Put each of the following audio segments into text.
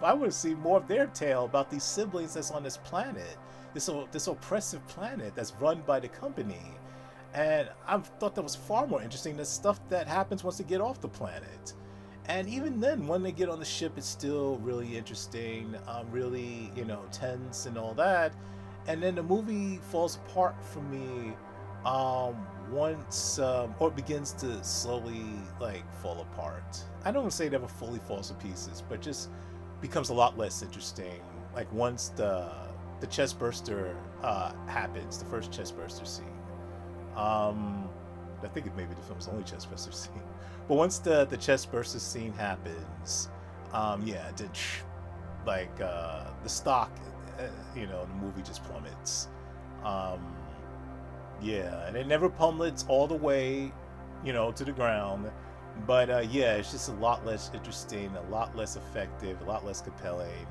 I want to see more of their tale about these siblings that's on this planet, this oppressive planet that's run by the company. And I thought that was far more interesting than stuff that happens once they get off the planet. And even then, when they get on the ship, it's still really interesting, really, tense and all that. And then the movie falls apart for me once, or it begins to slowly like fall apart. I don't want to say it ever fully falls to pieces, but just becomes a lot less interesting. Like once the chest burster happens, the first chest burster scene. Um, I think it may be the film's only chest burster scene. But once the chest burster scene happens, yeah, then the stock, the movie just plummets. Um, yeah, and it never plummets all the way, to the ground. But yeah, it's just a lot less interesting, a lot less effective, a lot less compelling.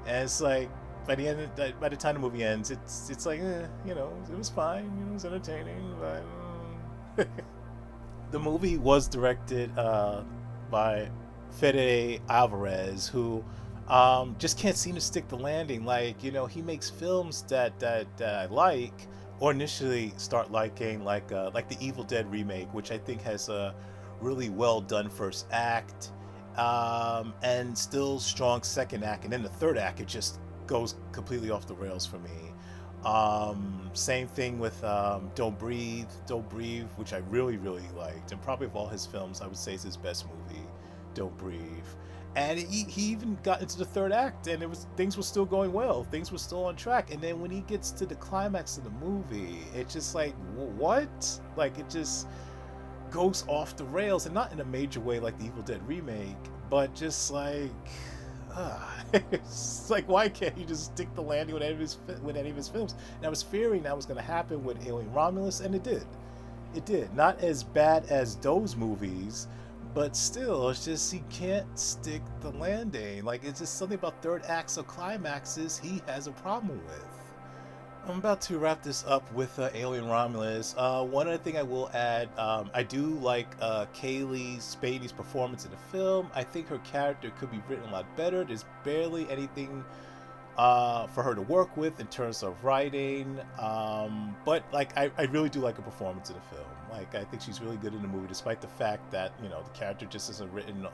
And it's like by the time the movie ends, it's like it was fine, it was entertaining, but the movie was directed by Fede Alvarez, who just can't seem to stick the landing. Like he makes films that I like, or initially start liking, like the Evil Dead remake, which I think has a really well done first act, and still strong second act, and then the third act it just goes completely off the rails for me. Same thing with Don't Breathe, which I really, really liked. And probably of all his films, I would say is his best movie, Don't Breathe. And he even got into the third act, and things were still going well. Things were still on track. And then when he gets to the climax of the movie, it's just like, what? Like, it just goes off the rails, and not in a major way like the Evil Dead remake, but just like, it's like, why can't he just stick the landing with any of his films? And I was fearing that was going to happen with Alien Romulus, and it did. It did. Not as bad as those movies, but still, it's just he can't stick the landing. Like, it's just something about third acts or climaxes he has a problem with. I'm about to wrap this up with Alien Romulus. One other thing I will add, I do like Kaylee Spade's performance in the film. I think her character could be written a lot better. There's barely anything for her to work with in terms of writing. But like, I really do like her performance in the film. Like, I think she's really good in the movie, despite the fact that the character just isn't written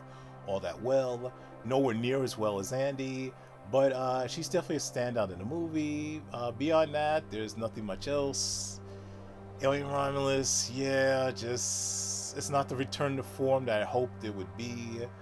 all that well, nowhere near as well as Andy. But she's definitely a standout in the movie. Beyond that, there's nothing much else. Alien Romulus, yeah, just it's not the return to form that I hoped it would be.